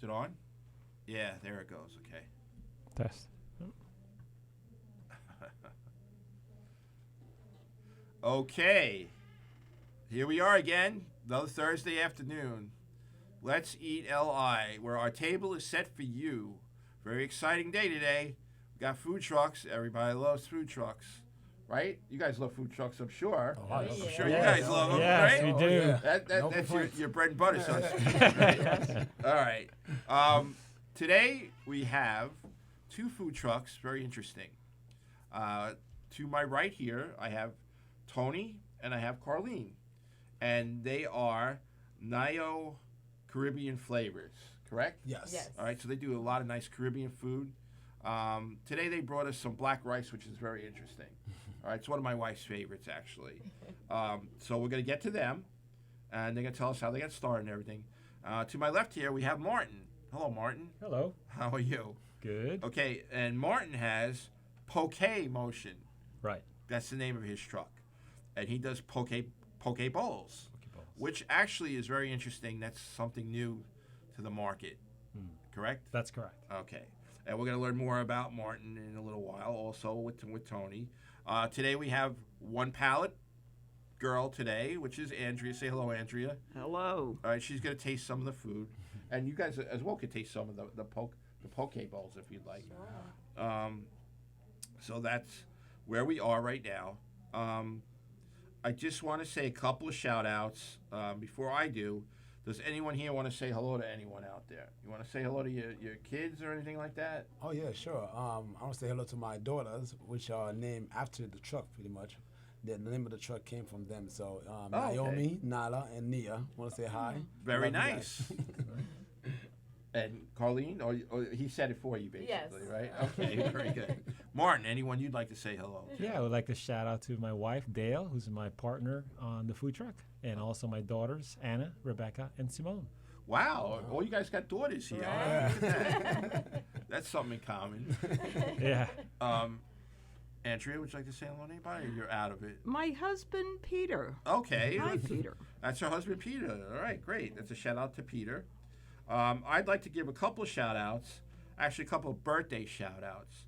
Is it on? Yeah, there it goes. Okay. Test. Okay. Here we are again, another Thursday afternoon. Let's Eat LI, where our table is set for you. Very exciting day today. We got food trucks. Everybody loves food trucks, right? You guys love food trucks, I'm sure. Oh, I love I'm them. sure Yes. you guys love them, Yes, right? we do. yeah. That's No your, complaints. your bread and butter, so to speak. Right? All right. Today we have two food trucks, very interesting. To my right here, I have Tony and I have Carlene. And they are Nio Caribbean Flavors, correct? Yes. Yes. All right, so they do a lot of nice Caribbean food. Today they brought us some black rice, which is very interesting. All right, it's one of my wife's favorites, actually. So we're going to get to them, and they're going to tell us how they got started and everything. To my left here, we have Martin. Hello, Martin. Hello. How are you? Good. Okay, and Martin has Poke Motion. Right. That's the name of his truck. And he does poke bowls, Pokeballs. which actually is very interesting. That's something new to the market, correct? That's correct. Okay. And we're going to learn more about Martin in a little while, also with Tony. Today we have one palate girl today, which is Andrea. Say hello, Andrea. Hello. All right, she's going to taste some of the food. And you guys as well could taste some of the poke bowls if you'd like. So that's where we are right now. I just want to say a couple of shout outs before I do. Does anyone here want to say hello to anyone out there? You want to say hello to your kids or anything like that? Oh yeah, sure. I want to say hello to my daughters, which are named after the truck, pretty much. The name of the truck came from them. So okay. Naomi, Nala, and Nia. Want to say hi? Very Love you nice. guys. And Carlene, or he said it for you, basically, Yes. right? Okay, very good. Martin, anyone you'd like to say hello to? Yeah, I would like to shout out to my wife, Dale, who's my partner on the food truck, and also my daughters, Anna, Rebecca, and Simone. Wow, all you guys got daughters here. Right. Look at that. That's something in common. Yeah. Andrea, would you like to say hello to anybody, or you're out of it? My husband, Peter. Okay. Hi, Peter. That's her husband, Peter. All right, great. That's a shout out to Peter. I'd like to give a couple of shout outs, actually, a couple of birthday shout outs.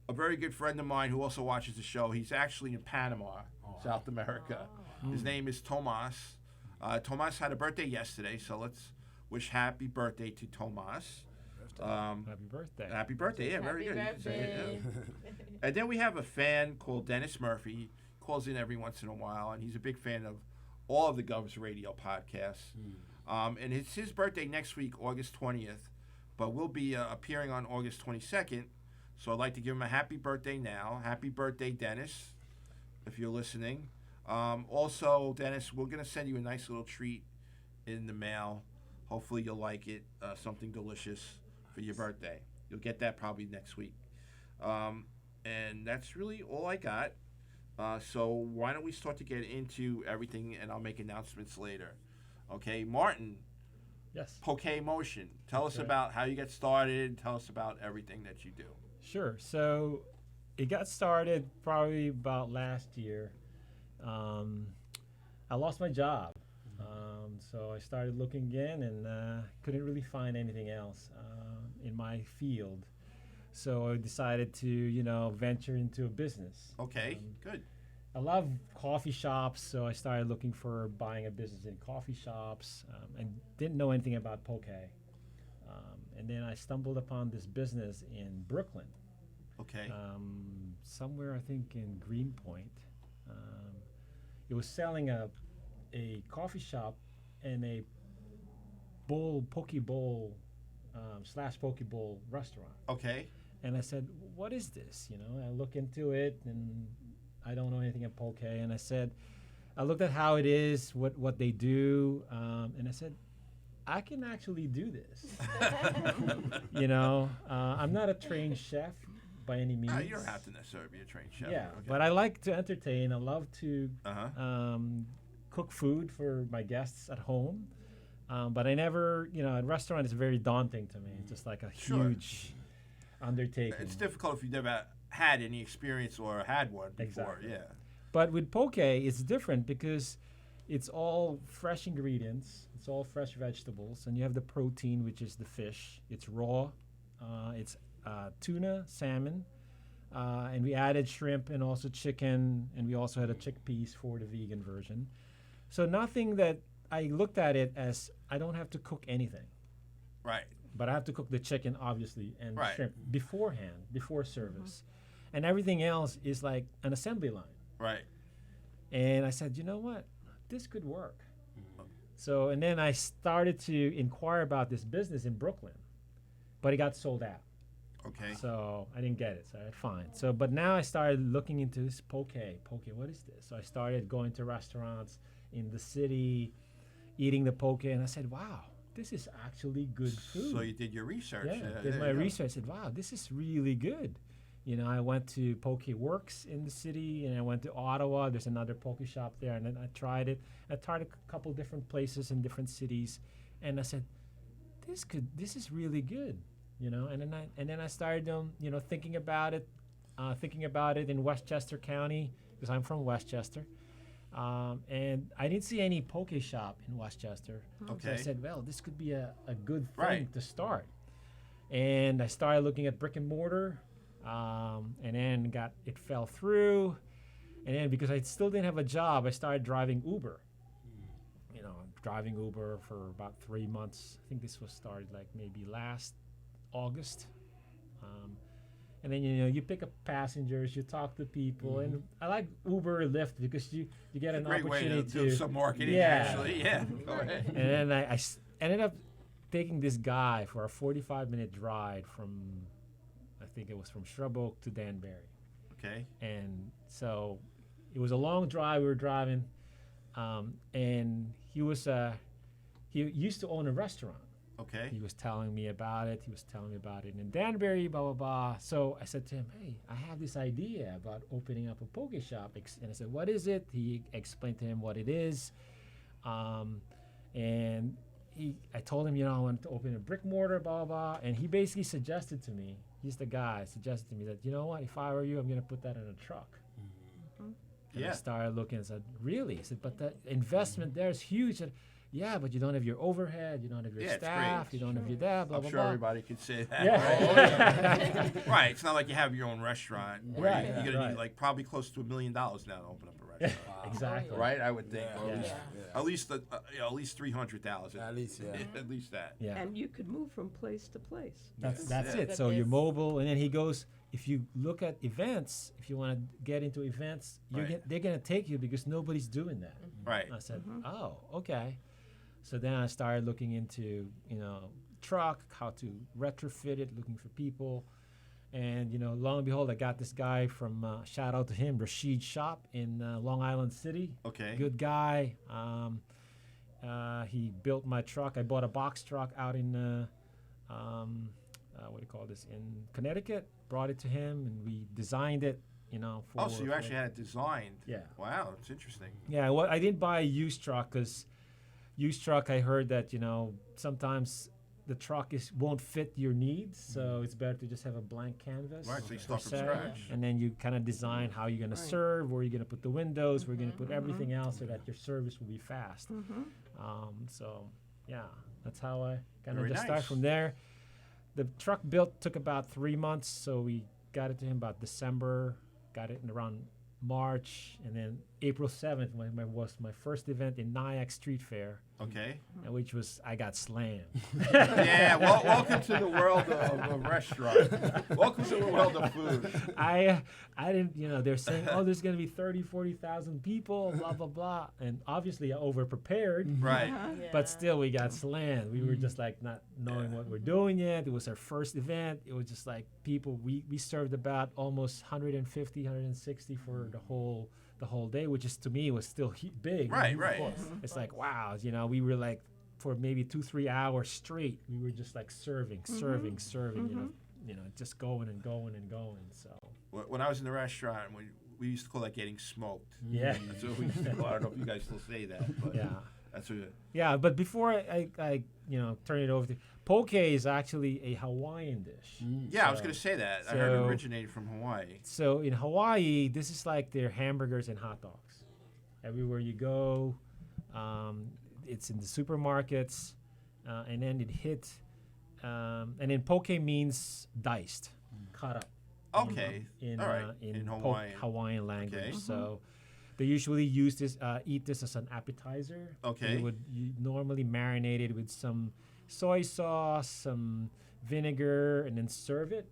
A very good friend of mine who also watches the show, he's actually in Panama, South America. His name is Tomas. Tomas had a birthday yesterday, so let's wish happy birthday to Tomas. Happy birthday. Happy birthday. Yeah, very Happy good. You can say it, birthday. yeah. And then we have a fan called Dennis Murphy. He calls in every once in a while, and he's a big fan of all of the Govs Radio podcasts. And it's his birthday next week, August 20th, but we'll be appearing on August 22nd. So I'd like to give him a happy birthday now. Happy birthday, Dennis, if you're listening. Also, Dennis, we're going to send you a nice little treat in the mail. Hopefully you'll like it, something delicious for your birthday. You'll get that probably next week. And that's really all I got. So why don't we start to get into everything, and I'll make announcements later. Okay, Martin, Yes. Poke Motion. Tell us Okay. about how you get started. Tell us about everything that you do. Sure. So it got started probably about last year. I lost my job. So I started looking again and couldn't really find anything else in my field. So I decided to, venture into a business. Okay, good. I love coffee shops, so I started looking for buying a business in coffee shops and didn't know anything about poke. And then I stumbled upon this business in Brooklyn, Okay. somewhere I think in Greenpoint. It was selling a coffee shop and a poke bowl / poke bowl restaurant. Okay. And I said, what is this? I look into it and I don't know anything about poke. And I looked at how it is, what they do. And I said, I can actually do this. I'm not a trained chef by any means. You don't have to necessarily be a trained chef. Yeah, Okay. but I like to entertain. I love to Uh-huh. cook food for my guests at home. But I never, a restaurant is very daunting to me. It's just like a Sure. huge undertaking. It's difficult if you've never had any experience or had one before. Exactly. Yeah. But with poke, it's different because it's all fresh ingredients. It's all fresh vegetables, and you have the protein, which is the fish. It's raw. It's tuna, salmon, and we added shrimp and also chicken, and we also had a chickpeas for the vegan version. So nothing that I looked at it as I don't have to cook anything, Right. but I have to cook the chicken obviously and Right. shrimp beforehand, before service, and everything else is like an assembly line. Right. And I said, you know what, this could work. So, and then I started to inquire about this business in Brooklyn, but it got sold out. Okay. So I didn't get it. So fine. So, but now I started looking into this poke. Poke, what is this? So I started going to restaurants in the city, eating the poke, and I said, wow, this is actually good food. So you did your research. Yeah, there did my you go. research. I said, wow, this is really good. You know, I went to Poke Works in the city, and I went to Ottawa. There's another poke shop there, and then I tried it. I tried a couple different places in different cities, and I said, this is really good. You know, and then I started, thinking about it in Westchester County because I'm from Westchester, and I didn't see any poke shop in Westchester. So I Okay. said, well, this could be a good thing Right. to start. And I started looking at brick and mortar, and then it fell through. And then because I still didn't have a job, I started driving Uber. You know, driving Uber for about 3 months. I think this was started like maybe last August. And then you pick up passengers, you talk to people, and I like Uber or Lyft because you get an Great way to opportunity do some marketing. Yeah. Actually, yeah. Go ahead. And then I ended up taking this guy for a 45-minute ride from, I think it was from Shrub Oak to Danbury. Okay. And so it was a long drive. We were driving, and he used to own a restaurant. Okay. He was telling me about it. He was telling me about it in Danbury, blah, blah, blah. So I said to him, hey, I have this idea about opening up a poke shop. And I said, what is it? He explained to him what it is. And I told him, I wanted to open a brick mortar, blah, blah, blah. And he basically suggested to me, he's the guy, suggested to me that, you know what, if I were you, I'm going to put that in a truck. And I Yeah. started looking and said, really? He said, but the investment there is huge. And, yeah, but you don't have your overhead, you don't have your Yeah, it's staff, great. you don't have your that, blah, I'm blah, sure blah. everybody could say that. Yeah. Right. It's not like you have your own restaurant. Where Right, You're gonna right. need like probably close to $1 million now to open up a restaurant. Exactly. Right. I would think. Yeah. Or Yeah. at least at least 300,000. At least, yeah. At least that. Yeah. And you could move from place to place. That's Yeah. it. That So you're is- mobile, and then he goes. If you look at events, if you want to get into events, Right. they're gonna take you because nobody's doing that. Right. I said, oh, okay. So then I started looking into truck, how to retrofit it, looking for people, and lo and behold, I got this guy from shout out to him, Rashid Shop in Long Island City. Okay. Good guy. He built my truck. I bought a box truck out in what do you call this, in Connecticut. Brought it to him, and we designed it. Oh, so you actually had it designed. Yeah. Wow, it's interesting. Yeah. Well, I didn't buy a used truck because used truck, I heard that sometimes the truck won't fit your needs, so it's better to just have a blank canvas. Right, so you per start from se, scratch. and then you kind of design how you're going to serve, where you're going to put the windows, where you're going to put everything else, so that your service will be fast. So yeah, that's how I kind of Very just start nice. from there. The truck built took about 3 months, so we got it to him about December, got it in around March, and then April 7th was my first event in Nyack Street Fair, Okay. and which was I got slammed. Yeah. Well, welcome to the world of restaurant. Welcome to the world of food. I didn't, they're saying, oh, there's going to be 30, 40,000 people, blah, blah, blah. And obviously I over-prepared, Right. but still we got slammed. We were just like not knowing what we're doing yet. It was our first event. It was just like people, we served about almost 150, 160 for the whole day, which is to me was still big. Right. Right. It's like, wow, we were like, for maybe 2-3 hours straight, we were just like serving, just going and going and going. So When I was in the restaurant, we used to call that getting smoked. yeah, That's what we used to call it. I don't know if you guys still say that, but yeah, that's what. yeah. But before I turn it over to poke is actually a Hawaiian dish. Yeah, I was gonna say that. I heard it so- originated from Hawaii. So in Hawaii, this is like their hamburgers and hot dogs. Everywhere you go, It's in the supermarkets, and then it hit. And then poke means diced, cut up. Okay. In All right. in In Hawaiian language. Okay. So they usually use this, eat this as an appetizer. Okay. You normally marinate it with some soy sauce, some vinegar, and then serve it.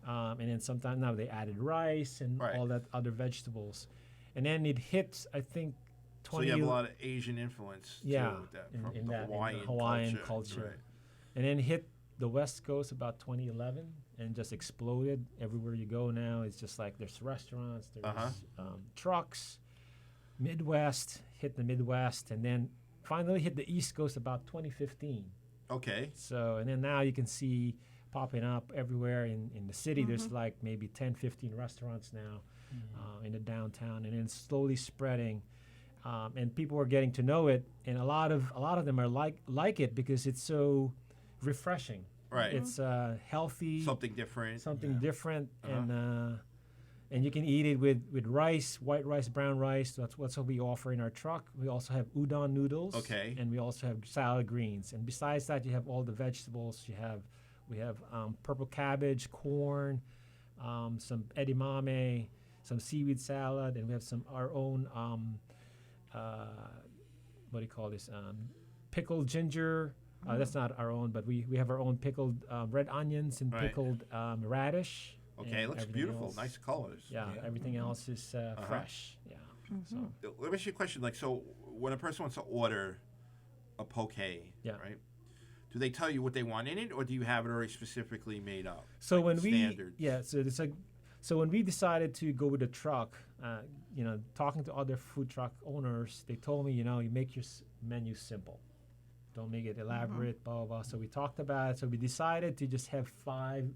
And then sometimes now they added rice and Right. all that other vegetables, and then it hits, I think, So 20. you have a lot of Asian influence Yeah, too, with that, in- from in the that- in the Hawaiian, Hawaiian culture. culture. Right. And then hit the West Coast about 2011 and just exploded. Everywhere you go now, it's just like there's restaurants, there's Uh-huh. trucks. Midwest, hit the Midwest, and then finally hit the East Coast about 2015. Okay. So, and then now you can see popping up everywhere in the city. There's like maybe 10, 15 restaurants now in the downtown, and then slowly spreading. And people are getting to know it, and a lot of them are like it because it's so refreshing. Right. It's healthy, Something different. different, Uh-huh. and you can eat it with rice, white rice, brown rice. That's what we offer in our truck. We also have udon noodles. Okay. And we also have salad greens. And besides that, you have all the vegetables. We have purple cabbage, corn, some edamame, some seaweed salad, and we have our own what do you call this? Pickled ginger. That's not our own, but we have our own pickled red onions and Right. pickled radish. Okay, it and looks everything beautiful. else. Nice colors. Yeah, everything else is fresh. Yeah. So Let me ask you a question. Like, so when a person wants to order a poke, Yeah. right? Do they tell you what they want in it, or do you have it already specifically made up? So like when standards? so when we decided to go with the truck, talking to other food truck owners, they told me, you make your menu simple. Don't make it elaborate, blah, blah, blah. So we talked about it. So we decided to just have Perfect.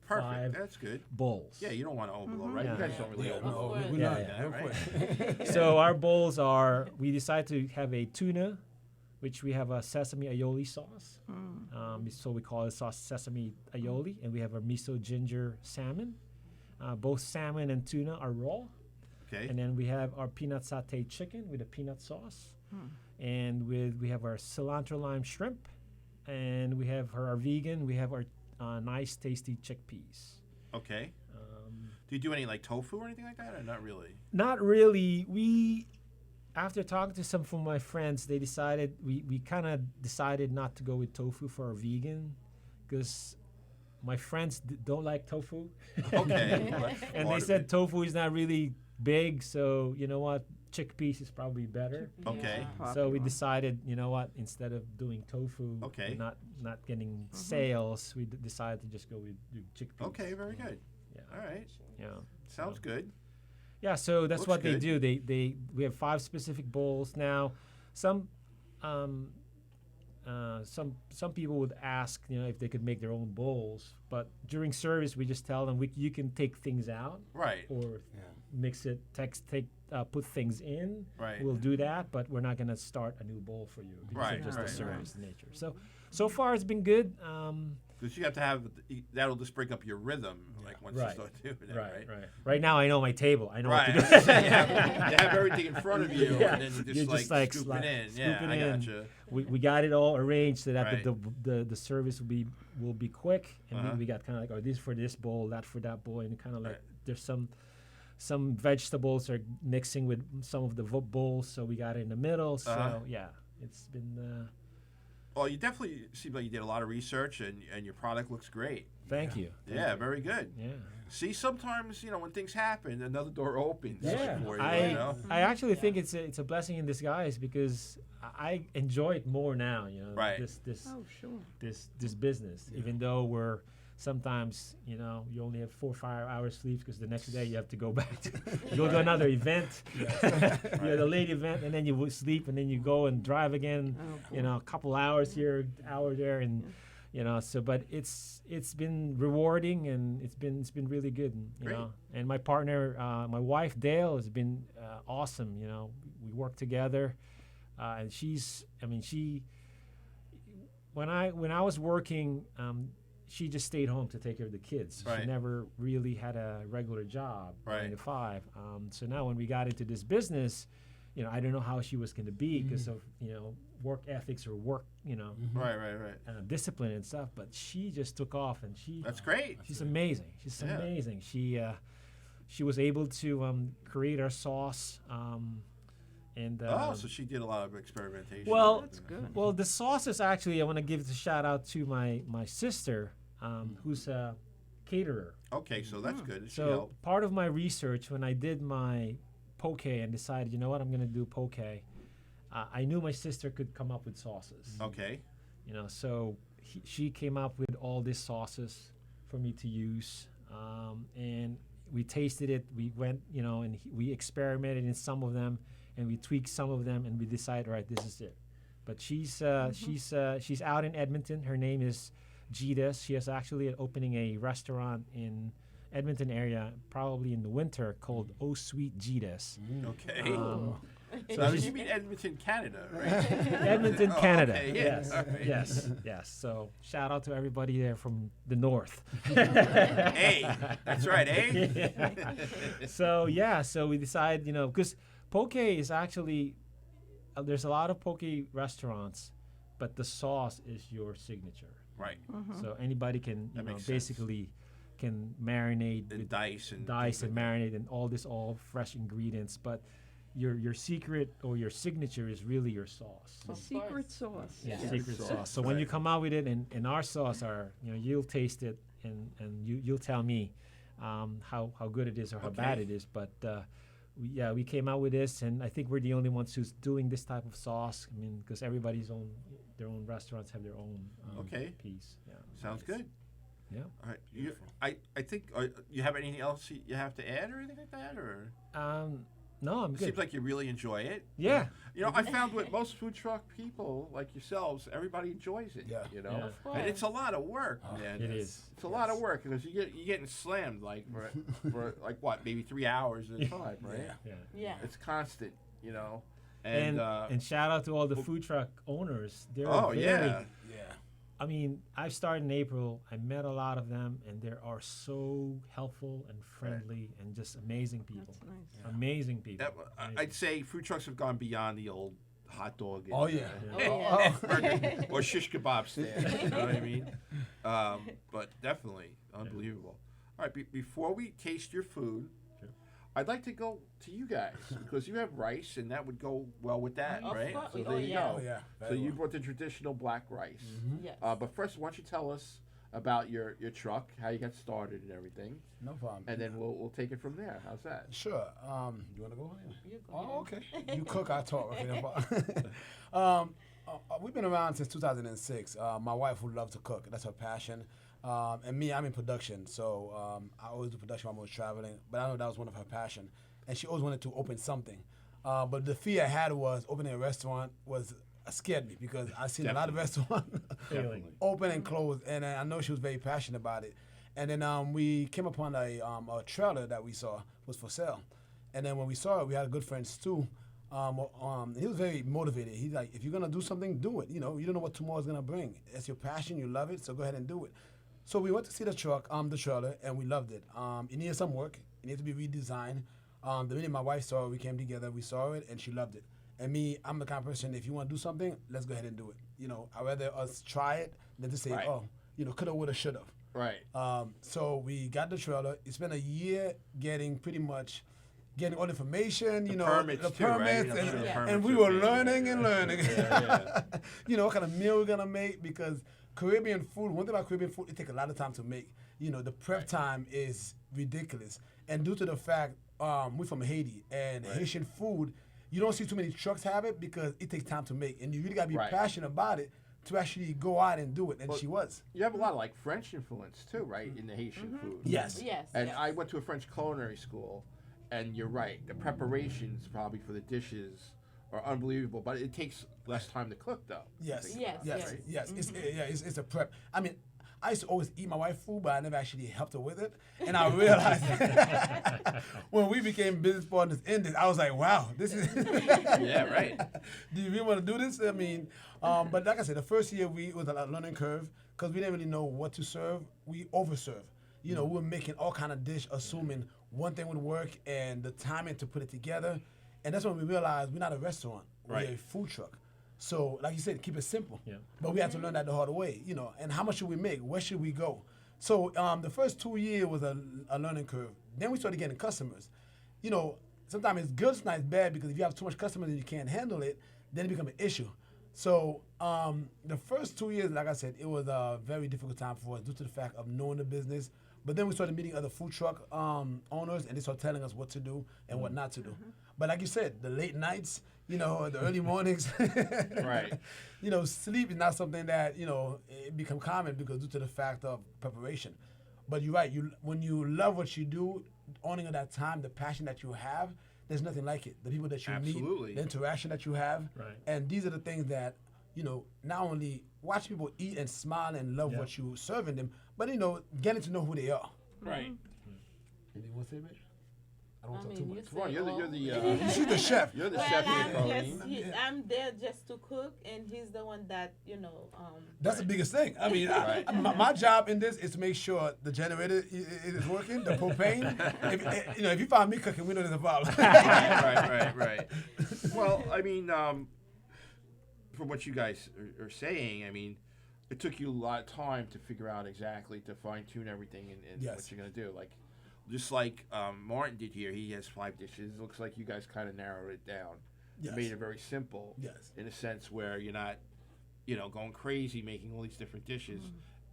five That's good. bowls. Yeah, you don't want to overload, right? Yeah. You guys don't really Yeah, overload. no, we Yeah, not yeah. that, That, right? right? So our bowls are, we decided to have a tuna, which we have a sesame aioli sauce. So we call it sauce sesame aioli. And we have our miso ginger salmon. Both salmon and tuna are raw. Okay. And then we have our peanut satay chicken with a peanut sauce. And we have our cilantro lime shrimp. And we have our vegan. We have our nice, tasty chickpeas. Okay. Do you do any like tofu or anything like that, or not really? Not really. After talking to some of my friends, they decided we kind of decided not to go with tofu for our vegan, because my friends don't like tofu, Okay. Well, that's and part they of said it. tofu is not really big. So you know what, chickpeas is probably better. Okay. So we decided, you know what, instead of doing tofu, Okay. and not getting sales, we decided to just go with chickpeas. Okay. Very good. Yeah. All right. Yeah. Sounds good. Yeah, so that's Looks what good. they do. We have 5 specific bowls now. Some people would ask, if they could make their own bowls, but during service we just tell them you can take things out Right. or mix it, put things in. Right. We'll do that, but we're not gonna start a new bowl for you because Right, of just right, the right. service nature. So far it's been good. Because you have to have that'll just break up your rhythm, like once you Right. start doing it, Right. right? Right now I know my table. I know Right. what to do. you have everything in front of you, Yeah. and then you You're just, just, like, like, scoop it in. scoop Yeah, it I in. gotcha. We got it all arranged so that Right. the service will be quick, and Uh-huh. we got kind of like, this for this bowl, that for that bowl, and kind of like Right. there's some vegetables are mixing with some of the bowls, so we got it in the middle. So Uh-huh. yeah, it's been. Well, you definitely seem like you did a lot of research, and your product looks great. Thank you. Yeah, very good. Yeah. See, sometimes when things happen, another door opens. Yeah, for you, I actually think it's a blessing in disguise because I enjoy it more now. Right. Oh, sure. This business, even though we're sometimes you only have 4 or 5 hours sleep because the next day you have to go back to go to another event, the late event, and then you sleep, and then you go and drive again. Oh, boy. A couple hours here, hour there, and but it's been rewarding, and it's been really good, Great. And my partner, my wife Dale, has been awesome. We work together, and when I was working, she just stayed home to take care of the kids. Right. She never really had a regular job, Right. 9 to 5. So now when we got into this business, I don't know how she was going to be because of work ethics or work Right. discipline and stuff. But she just took off, and That's great. she's amazing. She's Yeah. amazing. She was able to create our sauce. And So she did a lot of experimentation. well, That's good. well, the sauce is actually, I want to give a shout out to my sister, who's a caterer. Okay, so that's good. She So helped. part of my research when I did my poke and decided, you know what, I'm going to do poke, I knew my sister could come up with sauces. Okay. So she came up with all these sauces for me to use, and we tasted it. We went, and we experimented in some of them, and we tweaked some of them, and we decided, all right, this is it. But she's out in Edmonton. Her name is Gita's. She is actually opening a restaurant in Edmonton area, probably in the winter, called Oh Sweet Gita's. Okay. Um, so you mean Edmonton, Canada, right? Edmonton, Oh, Canada. okay, yeah. Yes, All right. yes. So shout out to everybody there from the north. Hey, that's right, eh? So we decided, because poke is actually there's a lot of poke restaurants, but the sauce is your signature. Right. So anybody can, That makes sense. basically can marinate And with dice and dice things and like that. marinate and all fresh ingredients, but your secret or your signature is really your sauce. The secret sauce. Yeah, Yes. secret Sauce, sauce. So when you right. come out with it, and our sauce are, you'll taste it, and you'll tell me how good it is or how bad Okay. it is. But we came out with this, and I think we're the only ones who's doing this type of sauce. I mean, because their own restaurants have their own Okay. piece. Yeah. Sounds good. Yeah. All right. I think you have anything else you have to add or anything like that, or No, I'm it good. seems like you really enjoy it. Yeah. I found with most food truck people like yourselves, everybody enjoys it. Yeah. Yeah. And it's a lot of work, Oh, man. It is. It's a lot of work because you're getting slammed like for like what, maybe 3 hours at a time, right? Yeah. Yeah. Yeah. It's constant, And shout out to all the food truck owners. They're oh very, yeah, Yeah. I mean, I started in April. I met a lot of them, and they are so helpful and friendly and just amazing people. That's nice. Amazing people. I'd say food trucks have gone beyond the old hot dog. Oh, yeah. Oh, yeah. burger or shish kebab stand. You know what I mean? But definitely unbelievable. All right, before we taste your food, Sure. I'd like to go to you guys because you have rice, and that would go well with that, Of right? course. So Oh, there you yeah. go. Oh, yeah. So Very you well. brought the traditional black rice. Yes. But first, why don't you tell us about your truck, how you got started and everything, No problem. and then we'll take it from there. How's that? Sure. You want to go? You go Oh, ahead. okay. You cook, I talk. Okay, no problem. We've been around since 2006. My wife would love to cook. That's her passion. And me, I'm in production. So I always do production while I was traveling. But I know that was one of her passion. And she always wanted to open something. But the fear I had was opening a restaurant scared me because I've seen a lot of restaurants Feeling. open and close. And I know she was very passionate about it. And then we came upon a trailer that we saw was for sale. And then when we saw it, we had a good friend, Stu. He was very motivated. He's like, if you're going to do something, do it. You don't know what tomorrow's going to bring. It's your passion. You love it. So go ahead and do it. So we went to see the trailer, and we loved it. It needed some work. It needed to be redesigned. The minute my wife saw it, we came together, we saw it, and she loved it. And me, I'm the kind of person, if you want to do something, let's go ahead and do it. I'd rather us try it than to say, Right. coulda, woulda, shoulda. Right. So we got the trailer. It's been a year getting all the information, The the permits too, right? permits, I'm and, sure the and permits we are were big. learning and learning. Yeah, What kind of meal we're gonna make, because Caribbean food, one thing about Caribbean food, it takes a lot of time to make. The prep time is ridiculous. And due to the fact we're from Haiti, and Haitian food, you don't see too many trucks have it because it takes time to make. And you really gotta be Right. passionate about it to actually go out and do it. And Well, she was. You have a lot of like French influence too, right, in the Haitian food. Yes. Yes. And yes. I went to a French culinary school, and you're right. The preparations probably for the dishes are unbelievable, but it takes less time to cook though. Yes. Yes, Yes. yes. Yes. It's a prep. I mean, I used to always eat my wife's food, but I never actually helped her with it. And I realized when we became business partners in this, I was like, wow, this is. Yeah, right. Do you really want to do this? I mean, but like I said, the first year it was a learning curve because we didn't really know what to serve. We overserve. We were making all kind of dish, assuming one thing would work, and the timing to put it together, And that's when we realized we're not a restaurant. Right. We're a food truck. So, like you said, keep it simple. Yeah. But we had to learn that the hard way, And how much should we make? Where should we go? So the first 2 years was a learning curve. Then we started getting customers. Sometimes it's good, sometimes it's bad, because if you have too much customers and you can't handle it, then it becomes an issue. So the first 2 years, like I said, it was a very difficult time for us due to the fact of knowing the business. But then we started meeting other food truck owners, and they started telling us what to do and what not to do. But like you said, the late nights, the early mornings, Right. Sleep is not something that, it become common because due to the fact of preparation. But you're right, when you love what you do, owning of that time, the passion that you have, there's nothing like it. The people that you Absolutely. meet, the interaction that you have. Right. And these are the things that, not only watch people eat and smile and love Yeah. what you're serving them, but, getting to know who they are. Right. Anything you want to say, Mitch? I don't I want to talk mean, too you much. Come on, you're the She's the chef. you're the Well, chef here, I'm Colleen. I'm there just to cook, and he's the one that That's the biggest thing. I mean, Right. my job in this is to make sure the generator is working, the propane. If you find me cooking, we know there's a problem. right. Well, I mean, from what you guys are saying, I mean, it took you a lot of time to figure out exactly to fine tune everything and Yes. what you're gonna do. Like, just like Martin did here, he has 5 dishes. It looks like you guys kind of narrowed it down, Yes. made it very simple. Yes. In a sense where you're not, going crazy making all these different dishes,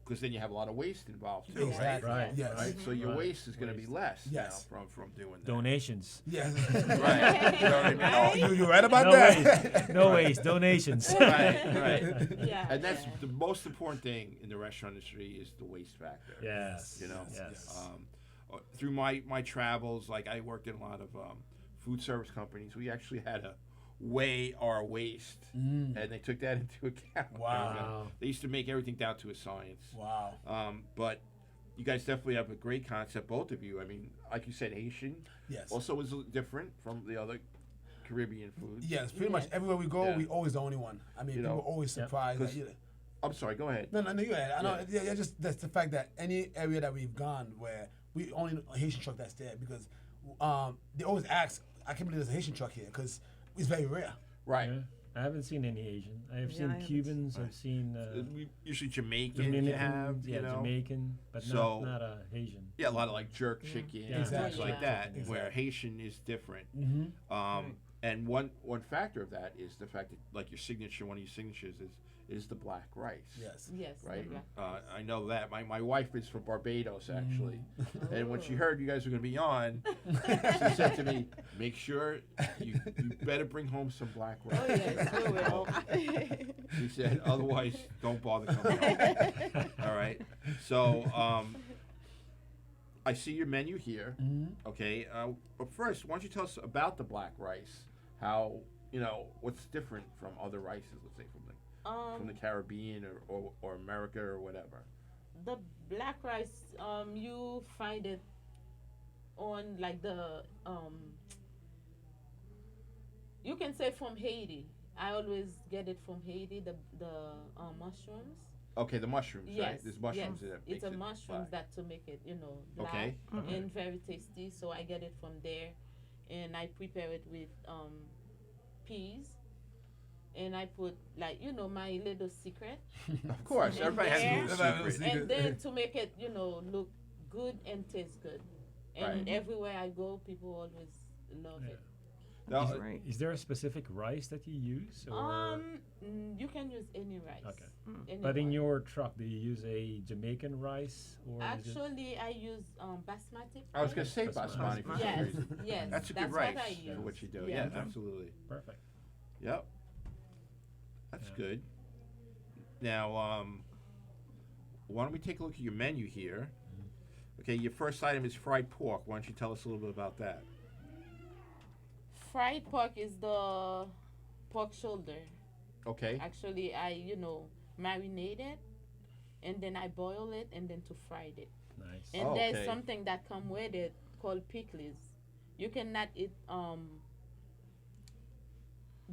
because then you have a lot of waste involved too, Exactly. Right. Yes. right? So your Right. waste is going to be less Yes. now from doing that. Donations. Yes. Right. You know what I mean? Right? You're right about No that. waste. No waste. Donations. Right. yeah. And that's yeah. the most important thing in the restaurant industry is the waste factor. Yes. You know? Yes. Through my travels, like I worked in a lot of food service companies. We actually had to weigh our waste, and they took that into account. Wow. They used to make everything down to a science. Wow. But you guys definitely have a great concept, both of you. I mean, like you said, Haitian Yes. also is different from the other Caribbean foods. Yes. Pretty much everywhere we go, Yeah. we always the only one. I mean, You people know, are always Yeah. surprised. 'Cause- That, I'm sorry, go ahead. no, you ahead. I know. Yeah. Yeah. Just that's the fact that any area that we've gone where we only a Haitian truck that's there because they always ask. I can't believe there's a Haitian truck here because it's very rare. Right. Yeah. I haven't seen any Asian. I've Yeah, seen I haven't Cubans. Right. I've seen Usually Jamaican you have, yeah, Jamaican, Jamaican, but So- not a Asian. Yeah, a lot of like jerk chicken, Yeah. things Exactly. like that, Exactly. where Haitian is different. Mm-hmm. And one factor of that is the fact that like one of your signatures is the black rice. Yes. Yes. Right. yeah. I know that. My wife is from Barbados actually, and when she heard you guys were going to be on, she said to me, "Make sure you better bring home some black Oh rice." yes, we will. She said, "Otherwise, don't bother coming home." All right. So I see your menu here. Okay. But first, why don't you tell us about the black rice? How what's different from other rices? Let's say from the Caribbean or America or whatever. The black rice, you find it on like the you can say from Haiti. I always get it from Haiti. The mushrooms. Okay, the mushrooms, right? Yes. There's mushrooms yes. that It's makes a it mushrooms black. that to make it black Okay. and very tasty. So I get it from there, and I prepare it with peas. And I put my little secret. Of course, And everybody has a there- little Everybody has a secret. secret. And then to make it, look good and taste good. And Right. everywhere I go, people always love it. Now, That's right. Is there a specific rice that you use, or? You can use any rice. Okay. Any But in one. your truck, do you use a Jamaican rice, or is it? Actually, I use basmati. I was going to say That's basmati for some Yes, reason. yes. That's a good what rice I use. for what you do. Yeah. Yeah, absolutely. Perfect. Yep. That's Yeah. good. Now, why don't we take a look at your menu here? Okay, your first item is fried pork. Why don't you tell us a little bit about that? Fried pork is the pork shoulder. Okay. Actually, I marinate it, and then I boil it, and then to fry it. Nice. And Oh, there's okay. something that come with it called pickles. You cannot eat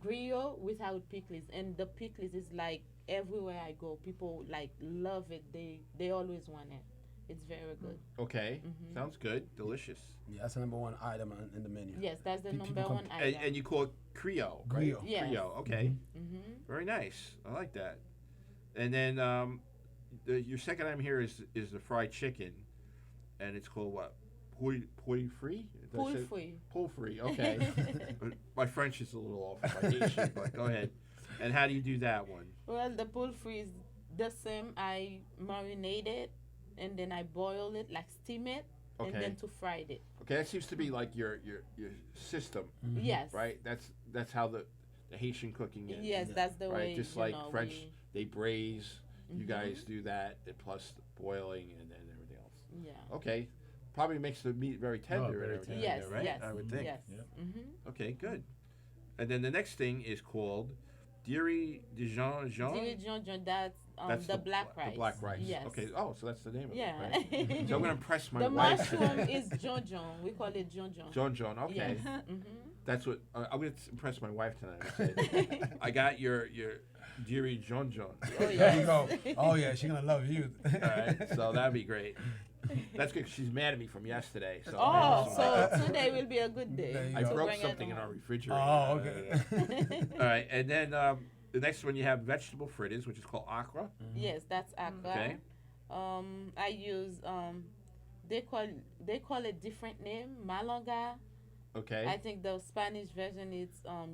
griot without pickles, and the pickles is like everywhere I go. People like love it. They always want it. It's very good. Okay, sounds good, delicious. Yeah, that's the number one item in the menu. Yes, that's the People number come- one And, item. and you call it Creole, right? Creole. Yes. Creole, okay. Mm-hmm. Very nice. I like that. And then your second item here is the fried chicken, and it's called what? Poi free? Pool free. Pool free. Okay. But my French is a little off. My Haitian, but go ahead. And how do you do that one? Well, the pool free is the same. I marinate it, and then I boil it, like steam it, and Okay. then to fry it. Okay, that seems to be like your system, Yes. right? That's how the Haitian cooking is. Yes, that's the Right, way. just you like know, French, we- they braise. You Mhm. guys do that, and plus the boiling and then everything else. Yeah. Okay, probably makes the meat very tender very and everything. Yes. there, right? Yes. I would think. Yes. Yeah. Mm-hmm. Okay, good. And then the next thing is called Diri Dijon. Dirigeon, that's That's the black rice. The black rice. Yes. Okay. Oh, so that's the name of Yeah. it. Right? So I'm gonna impress my The wife mushroom today. is jonjon. We call it jonjon. John. Okay. Yes. Mm-hmm. That's what I'm gonna impress my wife tonight. I said, I got your Diri John. Oh There yes. you go. Oh yeah, she's gonna love you. All right. So that'd be great. That's good. 'Cause she's mad at me from yesterday. So Oh, so today will be a good There day. you I go. to broke bring it something in our home. refrigerator. Oh, okay. All right, and then the next one you have vegetable fritters, which is called akra. Yes, that's akra. Okay. I use they call it different name, malanga. Okay. I think the Spanish version is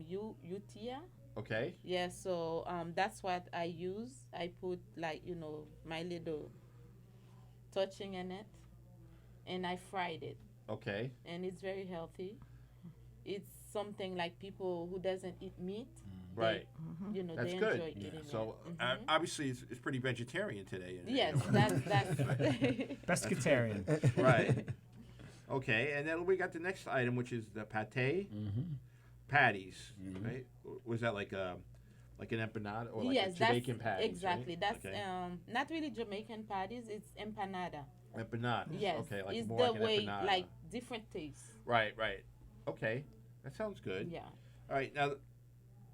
utia. Okay. Yeah, so that's what I use. I put like my little touching in it, and I fried it, Okay. and it's very healthy. It's something like people who doesn't eat meat, Right. they That's they good. enjoy eating So it. obviously it's pretty vegetarian today. Yes, you know. that's Pescatarian. Right. Okay, and then we got the next item, which is the pate patties. Right? Was that like an empanada or like yes, a Jamaican that's patties? exactly. Right? That's okay. not really Jamaican patties. It's empanada. Empanadas. Yes, Okay, like it's more the like an way empanada. like different tastes. Right. Okay, that sounds good. Yeah. All right, now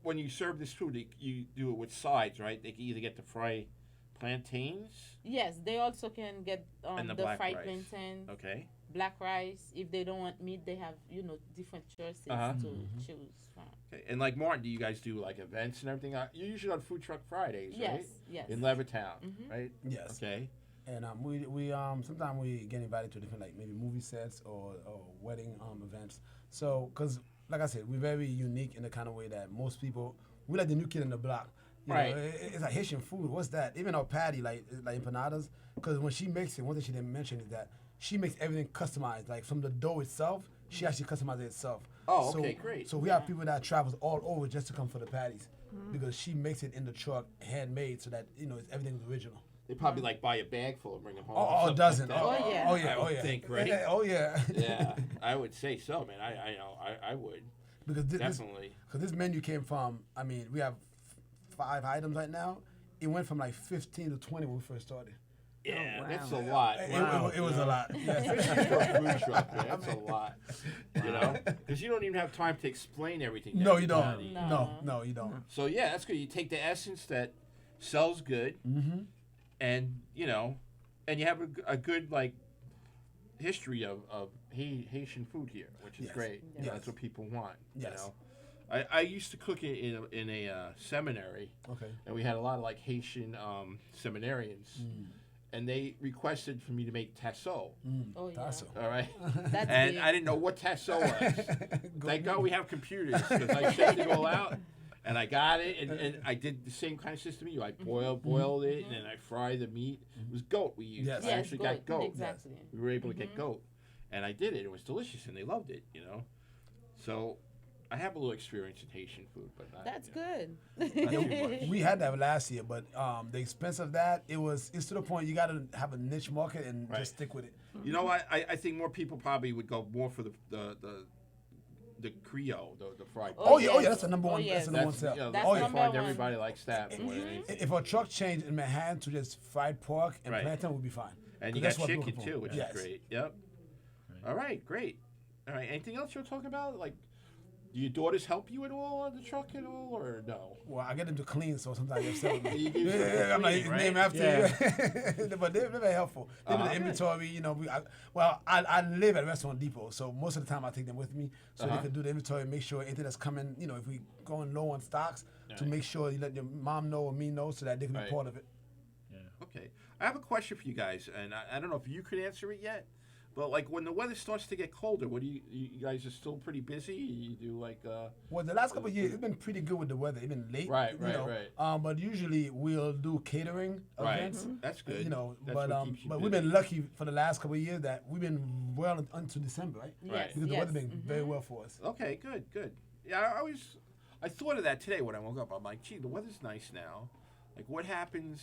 when you serve this food, you do it with sides, right? They can either get the fried plantains. Yes, they also can get And the the black fried rice. plantain, Okay. black rice. If they don't want meat, they have different choices Uh-huh. to choose from. Okay. And like Martin, do you guys do like events and everything? You're usually on Food Truck Fridays, right? Yes, yes. In Levittown, Mhm. right? Yes. Okay. And we sometimes we get invited to different like maybe movie sets or wedding events. So because like I said, we're very unique in the kind of way that most people we like the new kid in the block. You Right. know, it's like Haitian food. What's that? Even our patty like empanadas. Because when she makes it, one thing she didn't mention is that she makes everything customized. Like from the dough itself, she actually customizes it herself. Oh, So- okay, great. So we have people that travels all over just to come for the patties because she makes it in the truck, handmade, so that everything's original. They probably like buy a bag full and bring them home. or Oh, something a dozen. like that. Oh, yeah. Oh yeah. I Oh would yeah. think, right? Yeah, oh yeah. Yeah, I would say so, man. I would because this definitely. because this menu came from. I mean, we have 5 items right now. It went from like 15 to 20 when we first started. Yeah, wow. that's a lot. It was a lot. Yes. For a food truck, man, that's a lot. You know, because you don't even have time to explain everything. No, that you gotta don't. eat. No, you don't. So yeah, that's good. You take the essence that sells good, Mm-hmm. and and you have a good like history of Haitian food here, which is Yes. great. You know, Yes. that's what people want. Yes. You know, I used to cook in a seminary, Okay. and we had a lot of like Haitian seminarians, and they requested for me to make tasso. Oh, yeah. Tasso. All right, That's and big. I didn't know what tasso was. Thank God we have computers because I checked it all out, and I got it, and I did the same kind of system you. I boiled it, and then I fry the meat. It was goat we used. Yes. I Yes, actually got goat. Exactly. We were able to get goat, and I did it. It was delicious, and they loved it. So I have a little experience in Haitian food, but not, That's We good. had that last year, but the expense of that it's to the point you got to have a niche market and Right. just stick with it. You know what? I think more people probably would go more for the Creole, the fried. Oh yeah, yes. that's the number one. Oh, That's the yes. number one sell. That's Oh yeah. number find one. everybody likes that more than anything. If a truck changed in Manhattan to just fried pork and Right. plantain, would be fine. And you 'Cause got that's what chicken people too, want. which Yes. is great. Yep. All right, great. All right, anything else you'll talk about? Like Do your daughters help you at all on the truck at all, or no? Well, I get them to clean, so sometimes they're upset with me. You give them Yeah, I'm like, clean, name right? after you. But they're very helpful. They do the Uh-huh. inventory, you know. I live at Restaurant Depot, so most of the time I take them with me so they Uh-huh. can do the inventory and make sure anything that's coming, you know, if we going low on stocks, to Right. make sure you let your mom know or me know so that they can Right. be part of it. Okay. I have a question for you guys, and I don't know if you could answer it yet, but like when the weather starts to get colder, what do you guys are still pretty busy? You do like Well, the last couple of years, it's been pretty good with the weather. It's been late, Right, you right, know. right. But usually we'll do catering right? events. That's good. You know, That's but what keeps you we've busy. been lucky for the last couple of years that we've been well into December, right? Yes, Because the weather been mhm. very well for us. Okay, good. Yeah, I thought of that today when I woke up. I'm like, gee, the weather's nice now. Like, what happens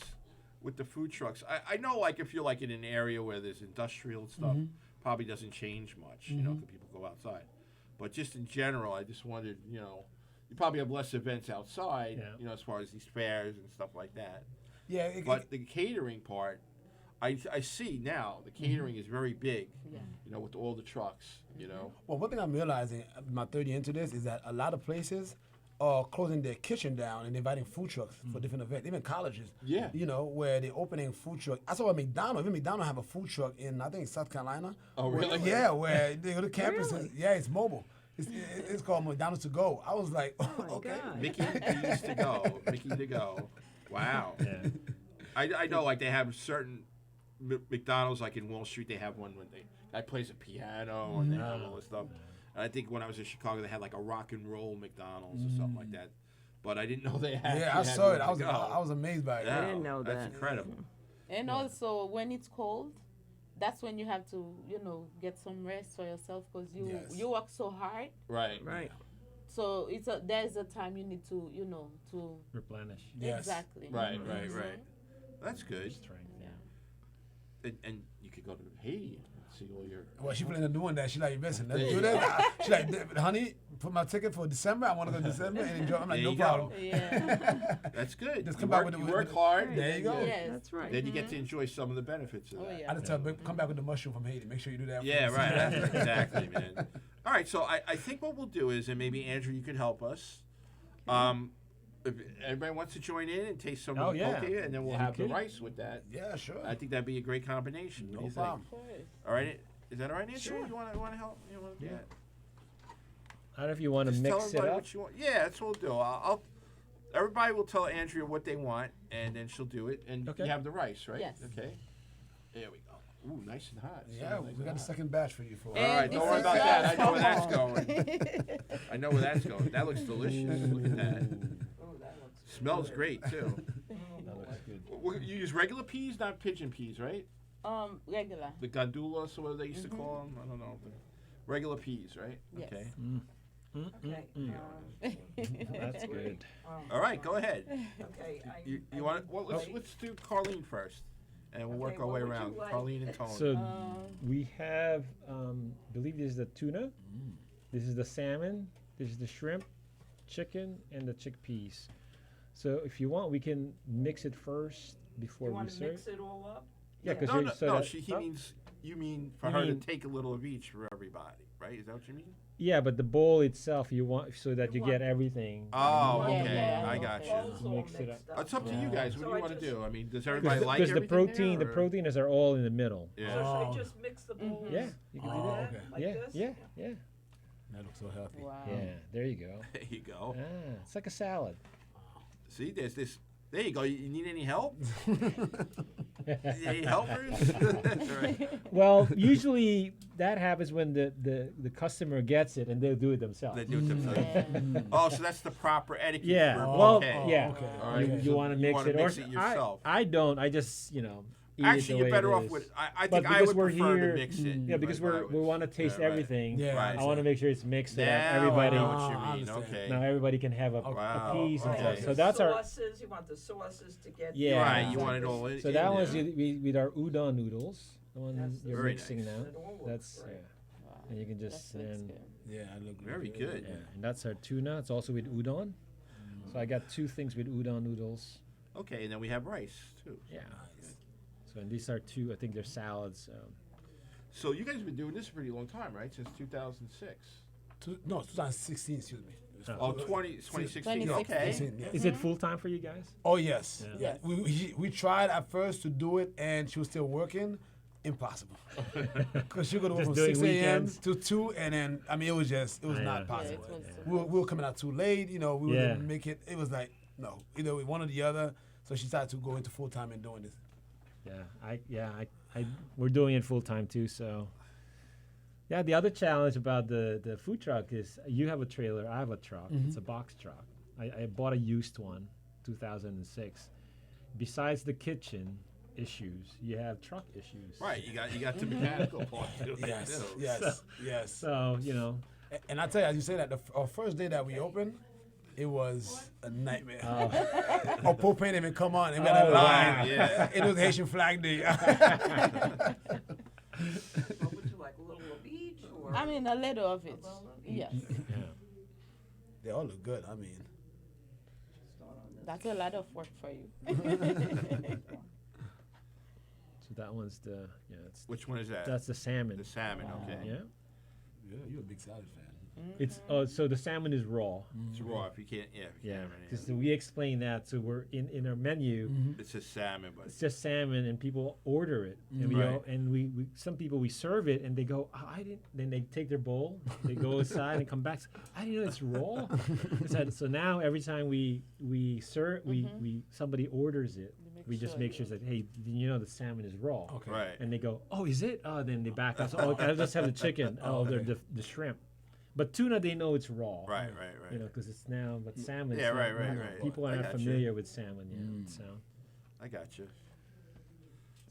with the food trucks? I know, like, if you're like in an area where there's industrial stuff, probably doesn't change much. You know, 'cause people go outside. But just in general, I just wondered, you know, you probably have less events outside. Yeah. You know, as far as these fairs and stuff like that. Yeah, But the catering part, I see now the catering is very big. Yeah. You know, with all the trucks. You know. well, one thing I'm realizing, my third year into this, is that a lot of places are closing their kitchen down and inviting food trucks for different events. Even colleges, Yeah. you know, where they're opening food truck. I saw a McDonald's. Even McDonald's have a food truck in, I think, South Carolina. Oh, where- really? Yeah, where they go to campuses. Really? Yeah, it's mobile. It's called McDonald's to go. I was like, Oh my okay. God. Mickey D's to go. Mickey to go. Wow. Yeah. I know, like they have certain McDonald's, like in Wall Street, they have one when guy plays a piano and they have all this stuff. And I think when I was in Chicago, they had like a rock and roll McDonald's or something like that. But I didn't know they had. Yeah, I had saw one it. to go. I was amazed by it. Yeah, didn't know That's that. incredible. And also, when it's cold, that's when you have to, you know, get some rest for yourself because Yes. you work so hard. Right. Right. So there's a time you need to, you know, to Replenish. Yes. exactly. Right. Mhm. Right. That's good. Strength. Yeah. And you could go to Haiti and see all your. Well, she planning on doing that. She like, listen, let's There do you that. She like, honey, put my ticket for December. I want to go to December and enjoy. I'm like, There no you go. problem. Yeah. That's good. Just You come back work, with you the- work with- hard. There you go. Yes. That's right. Then you get to enjoy some of the benefits of Oh, that. yeah. I just tell her, come back with the mushroom from Haiti. Make sure you do that. Yeah, first. right. Exactly, man. All right, so I think what we'll do is, and maybe Andrew, you could help us. If everybody wants to join in and taste some Oh, of the yeah. poke, and then we'll Yeah, have the okay. rice with that. Yeah, sure. I think that'd be a great combination. What do No you problem. Of course. think? All right, is that all right, Andrew? Sure. You want to help? You want to do Yeah. that? I don't know if you want to Just tell mix it everybody up. what you want. Yeah, that's what we'll do. Everybody will tell Andrea what they want, and then she'll do it. And Okay. you have the rice, right? Yes. Okay. There we go. Ooh, nice and hot. Yeah, Sounds nice we got and the hot. second batch for you. For All right, And don't this worry is about that. I know where that's alcohol. going. I know where that's going. That looks delicious. Look at that. Oh, that looks Smells great too. That looks good. You use regular peas, not pigeon peas, right? Regular. The gandulas, or what they used to call them. I don't know. Regular peas, right? Yes. Okay. okay. That's good. All right, go ahead. Okay. You want? Well, let's do Carlene first, and we'll work Okay, our what way would you around. like? Carlene and Tony. So Um, we have, believe this is the tuna. This is the salmon. This is the shrimp, chicken, and the chickpeas. So if you want, we can mix it first before You we want to serve. mix it all up? Yeah, because no, no, so no. that- He oh, means you mean for You her mean- to take a little of each for everybody, right? Is that what you mean? yeah, but the bowl itself, you want so that You you get want- everything. Oh, Yeah, okay. yeah, I okay. got you. Bowls all Mix it mixed up. It's up to you Yeah. guys. What So do you I want to just- do? I mean, does everybody like Because the everything protein, there, the or- protein is are all in the middle. Yeah. So should Oh. I just mix the bowl? Mhm. Yeah, you can Oh, do that. okay. Like yeah, this? yeah. That looks so healthy. Wow. Yeah, there you go. There you go. Ah, it's like a salad. See, there's this. There you go. You need any help? Any helpers? All right. Well, usually that happens when the customer gets it and they'll do it themselves. They do it themselves. Yeah. Oh, so that's the proper etiquette. Yeah. For Well, okay. yeah. Okay. All right. You so want to you mix wanna it, mix or it yourself. I don't. I just eat it Actually, the you're way better it off is. with. I But think I because would we're prefer here- to mix it. Yeah, because like I we want to taste right. everything. Yeah, Right. I want to make sure it's mixed so that Now everybody. I know what I you mean. understand. Okay. Now everybody can have a Wow, piece and okay. stuff. So that's our. sauces. You want the sauces to get. Yeah. Right. You want it all in. So that in one's there. with our udon noodles. The one That's the you're Very mixing nice. now. It all looks That's great. yeah. And you can just That looks then good. Yeah, I look Very good. yeah. And that's our tuna. It's also with udon. So I got two things with udon noodles. Okay, and then we have rice too. Yeah. So and these are two. I think they're salads. So you guys have been doing this a pretty long time, right? Since 2006. No, 2016. Excuse me. Oh, 2016. 2016. Okay. 16, yes. Is it full time for you guys? Oh yes. Yeah. Yeah. We tried at first to do it, and she was still working. Impossible. Because she would go to work Just from doing 6 a.m. weekends. to 2, and then it was I not know. Yeah, possible. it was. We were coming out too late. We Yeah. wouldn't make it. It was like no, either one or the other. So she started to go into full time and doing this. We're doing it full time too. So, yeah. The other challenge about the food truck is you have a trailer, I have a truck. It's a box truck. I bought a used one, 2006. Besides the kitchen issues, you have truck issues. Right. You got the mechanical part to it Yes, too. yes, yes. So And I tell you, as you say that, our first day that we opened, it was a nightmare. Our propane didn't even come on, and we had a Oh, line. wow. Yeah. It was Haitian Flag Day. What would you like, a little beach or? I mean, a little of it. Yes. They all look good. I mean, That's a lot of work for you. So that one's Which one is that? that's the salmon. The salmon. Okay. Yeah. you're a big salad fan. It's so the salmon is raw. It's raw. If you can't, if you Yeah. can't have Because any. we explain that. So we're in our menu. It's a salmon, but It's just salmon, and people order it, and we Right. all, and we some people we serve it, and they go, oh, I didn't. Then they take their bowl, they go aside and come back. I didn't know it's raw. So now every time we serve, we somebody orders it, we just make sure that hey, the salmon is raw. Okay. right. And they go, oh, is it? Oh, then they back up. So, oh, I just have the chicken. Oh, okay. the shrimp. But tuna, they know it's raw. Right. Because it's now, but salmon. Yeah, it's not- right. People I are not gotcha. familiar with salmon yet. So. I got you.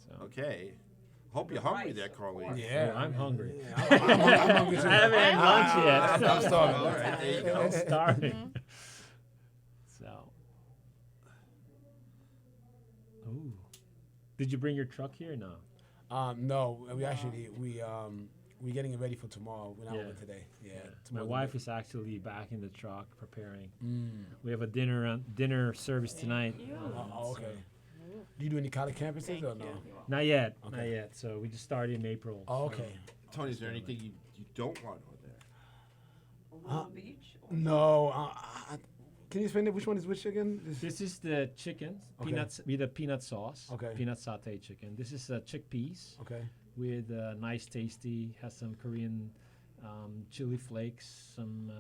So. Okay. Hope you're hungry there, Carly. Yeah, I'm hungry. I'm hungry too. I haven't had lunch yet. I'm starving. All right, there you go. I'm starving. So. Ooh. Did you bring your truck here? No. No, we're getting it ready for tomorrow. We're not Yeah. open today. Yeah. My tomorrow wife is actually back in the truck preparing. We have a dinner service tonight. Oh, okay. Do you do any college campuses or no? Not yet. Okay. Not yet. So we just started in April. Oh, okay. Tony, is there anything you don't want on there? A little beach or? No. Can you explain which one is which again? This is the chicken, Okay. peanuts with a peanut sauce. Okay. Peanut satay chicken. This is chickpeas Okay. with nice tasty, has some Korean chili flakes, some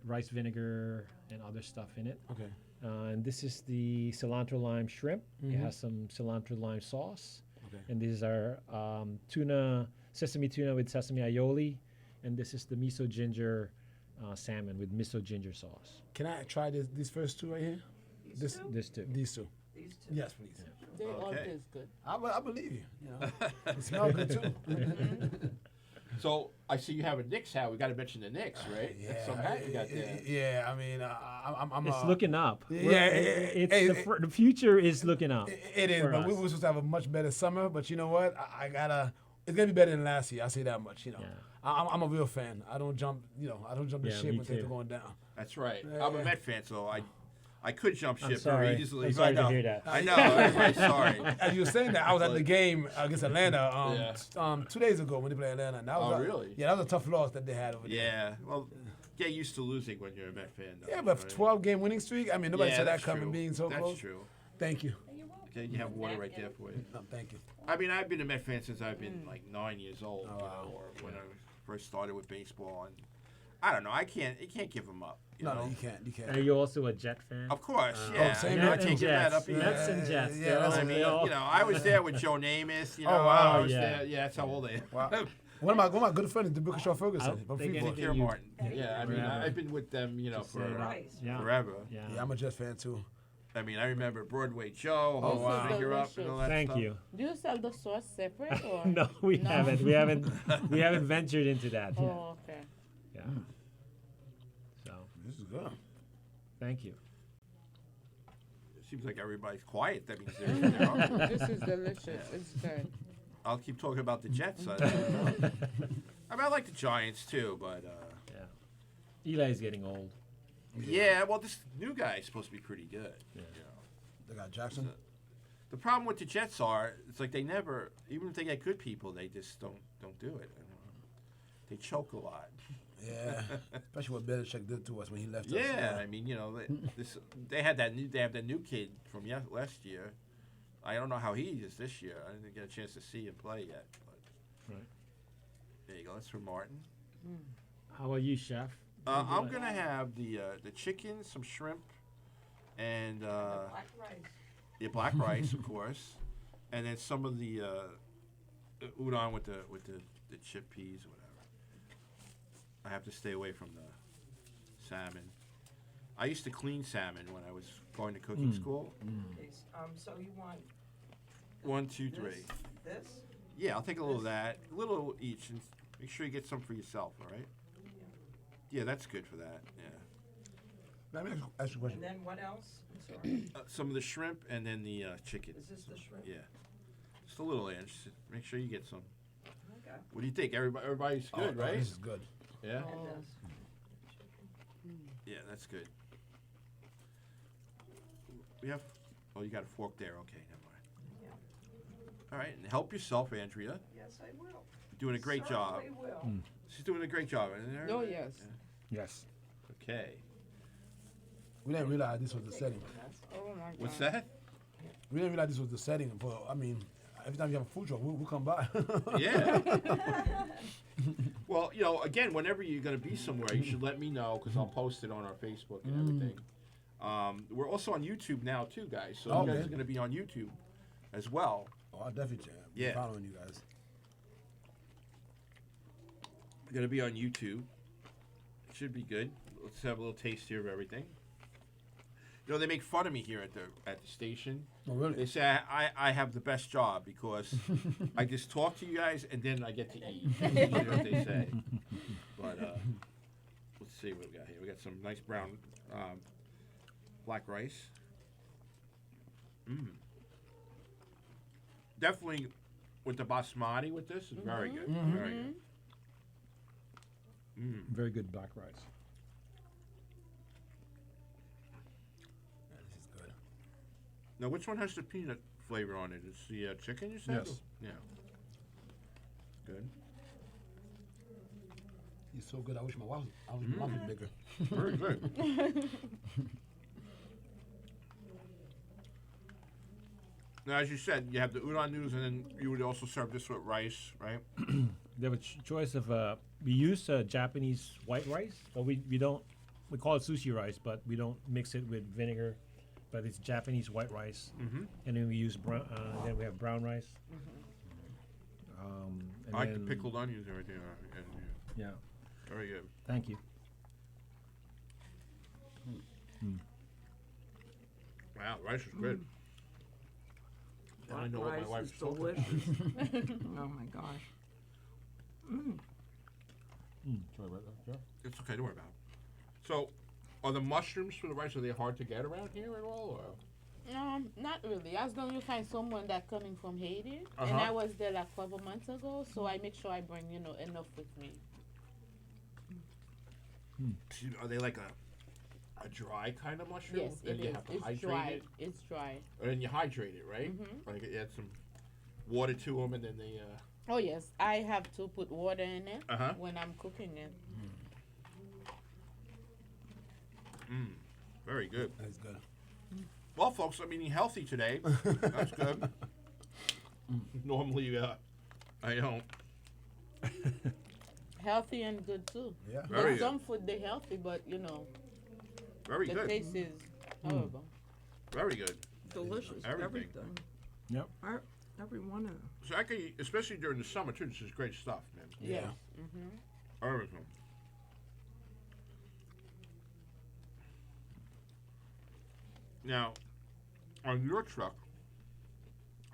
rice vinegar, and other stuff in it. Okay. And this is the cilantro lime shrimp. It has some cilantro lime sauce. Okay. And this is our sesame tuna with sesame aioli. And this is the miso ginger salmon with miso ginger sauce. Can I try these first two right here? These two? This too. These two. These two? Yes, please. They all Okay. taste good. I believe you. It smells good too. So I see you have a Knicks hat. We got to mention the Knicks, right? That's some hat you got there. Yeah, I mean, I'm. It's looking up. yeah, It's the future is looking up. It is, for but we us. were supposed to have a much better summer. But you know what? I gotta. It's gonna be better than last year. I say that much. Yeah. I'm a real fan. I don't jump. I don't jump the Yeah, ship me when things too. are going down. That's right. I'm a Met fan, so I could jump I'm ship sorry. very easily. I'm sorry I know. to hear that. I know. Everybody's sorry. As you were saying that, I was at the game against Atlanta Yeah. 2 days ago when they played Atlanta. And that was Oh, really? Yeah, that was a tough loss that they had over there. Yeah. Well, get used to losing when you're a Met fan. Though, Yeah, but right? 12-game winning streak. I mean, nobody Yeah, said that that's coming, true. being so That's close. true. Thank you. Okay, you have water right there for you. No, thank you. I mean, I've been a Met fan since I've been like 9 years old, Oh, wow. or when I first started with baseball, and I don't know. You can't give them up. You No, know? you can't. You can't. Are you also a Jet fan? Of course, Oh, yeah. same I mean, I here. can't and give that Jets. up either. Mets and Jets. Yeah, They're that's all- I mean, they all- I was there with Joe Namath. You know, Oh, wow. I was Yeah. there. Yeah, that's how old I am. Wow. One of my good friends is DeBrick Shaw I Ferguson don't from think Freeport. anything Kier you- Martin. Yeah, I mean, Forever. I've been with them, Just for say that. Nice. Yeah. forever. Yeah. Yeah, I'm a Jets fan too. I mean, I remember Broadway Joe, Oh, whole wow. figure up and all that Thank stuff. you. Do you sell the sauce separate or? No, we No? haven't. We haven't ventured into that. yet. Oh, okay. Yeah. So, This is good. thank you. It seems like everybody's quiet. That means they're hungry. This is delicious. It's good. I'll keep talking about the Jets. I mean, I like the Giants too, but Yeah. Eli's getting old. yeah. Well, this new guy is supposed to be pretty good. Yeah. You know. They got Jackson. The problem with the Jets are, it's like they never, even if they get good people, they just don't do it. I don't know. they choke a lot. Yeah, especially what Belichick did to us when he left us. Yeah, I mean, you know, they have that new kid from last year. I don't know how he is this year. I didn't get a chance to see him play yet. But Right. there you go. That's from Martin. How about you, chef? I'm gonna have the chicken, some shrimp, and Black rice. black rice, of course, and then some of the udon with the chip peas or whatever. I have to stay away from the salmon. I used to clean salmon when I was going to cooking school. Okay, so you want 1, 2, 3. this? Yeah, I'll take a little of that, a little each, and make sure you get some for yourself. All right? Yeah, that's good for that. Yeah. Let me ask you a question. And then what else? I'm sorry. Some of the shrimp and then the chicken. Is this the shrimp? Yeah, just a little inch. Make sure you get some. Okay. What do you think? Everybody's good, Oh, right? This is good. Yeah. And this. Yeah, that's good. We have. Oh, you got a fork there. Okay, never mind. Yeah. All right, and help yourself, Andrea. Yes, I will. You're doing a great job. Certainly will. She's doing a great job, isn't there? Oh, yes. Yes. Okay. We didn't realize this was the setting. Oh my God. What's that? We didn't realize this was the setting for. I mean, every time you have a food truck, we'll come by. Yeah. Well, you know, again, whenever you're going to be somewhere, you should let me know because I'll post it on our Facebook and everything. We're also on YouTube now, too, guys. So you guys Okay. are going to be on YouTube as well. Oh, I'll definitely be Yeah. following you guys. We're going to be on YouTube. Should be good. Let's have a little taste here of everything. You know, they make fun of me here at the station. Oh, really? They say I have the best job because I just talk to you guys and then I get to eat. That's usually what they say. But let's see what we got here. We got some nice brown black rice. Definitely with the basmati with this is very good. Very good. Very good black rice. Yeah, this is good. Now, which one has the peanut flavor on it? It's the chicken, you said? Yes. Yeah. Good. He's so good. I wish my mouth was bigger. Very good. Now, as you said, you have the udon noodles, and then you would also serve this with rice, right? They have a choice of we use Japanese white rice, but we don't we call it sushi rice, but we don't mix it with vinegar. But it's Japanese white rice, and then we use brown. Then we have brown rice. And I like the then- pickled onions and everything. Yeah, Very good. thank you. Wow, rice is good. Now I know what my Rice wife's is talking delicious. Oh my gosh. Sorry about that, Jeff. It's okay, don't worry about it. So, are the mushrooms for the rice, are they hard to get around here at all? Or? Not really. As long as you find someone that coming from Haiti, and Uh-huh. I was there like a couple months ago, so I make sure I bring enough with me. Are they like a dry kind of mushroom? Yes, Then it you is. have to It's hydrate dry. it? It's dry. And then you hydrate it, right? Like you add some water to them and then they, Oh yes, I have to put water in it Uh-huh. when I'm cooking it. very good. That's good. Well, folks, I'm eating healthy today. That's good. Normally, I don't. Healthy and good too. Yeah. Very But good. some food they healthy, but Very the good. taste is horrible. Very good. Delicious. Everything. Everything. Yep. Every one of them. So I can eat, especially during the summer too. This is great stuff, man. Yes. Everything. Now, on your truck,